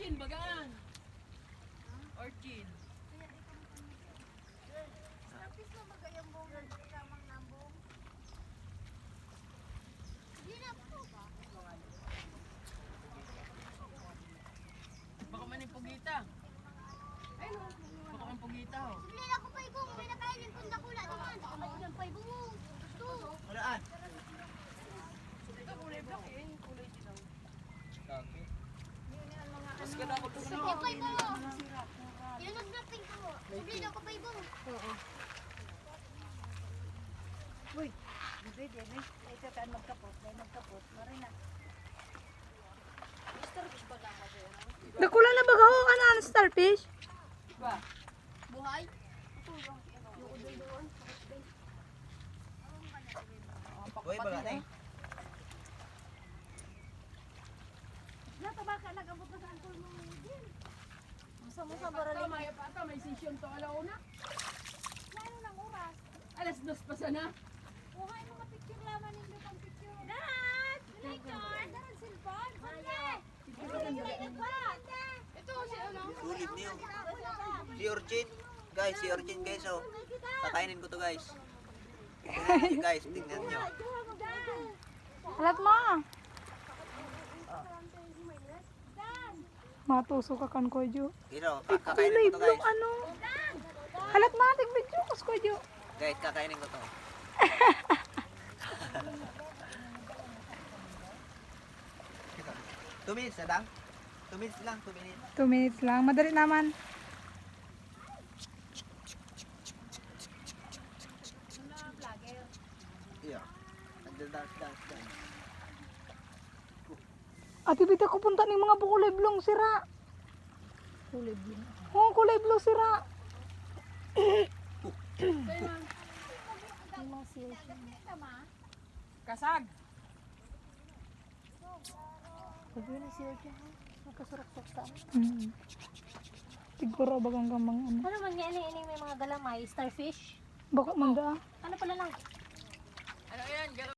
Orchin, bagaan. Orchin. Starfish mo magayang buong nagkamang nambong. Hindi na po ba? Baka man yung pugita. Ay, no. Baka man pugita, ho. Sige lang ko pa ikong pinakainin kung dakula naman. Kapag pa ibong mo. Gusto. Walaan. Ito kulay black eh. Kulay dilaw. Dami. Mas ganda ako po Sige pa ibong mo. Ilunod na pink mo. Sige lang ko pa ibong. Oo. Uy, pwede, may ito ka magkapot, may magkapot, marina. Starfish ba lang ako? Nakula na baga ho, ano starfish? Diba? Buhay. Uy, baga na eh. Natabaka, nag-abot na sa angkol mo. Sa barali. May pata, may session to alauna. Ano ng oras? Alas 2 pa sana. Buhay mga picture laman ninyo pang picture. Dad! Director! Dad, silpon! Ito si ano? Sulit niyo. Si Orchin. Guys, si Orchin guys oh. Kakainin ko to guys. Guys, tingnan nyo. Alat mo. Matuso ka kan ko jo. Ito, Kulay kakainin ko to blue guys. ano. Alat mo ating video kas ko jo. Guys, kakainin ko to. Two minutes na lang? 2 minutes lang, 2 minutes. 2 minutes lang. Madali naman. Iya. Dance. Ati bita ko punta ni mga kulay blue sira. Kulay blue. Oh, kulay blue sira. Kasag. Sabi na siya dyan. Nakasurok-surok sa amin. Siguro bagang gamang ano. Ano man yan, ini may mga galamay, starfish? Baka manda. Ano pala lang?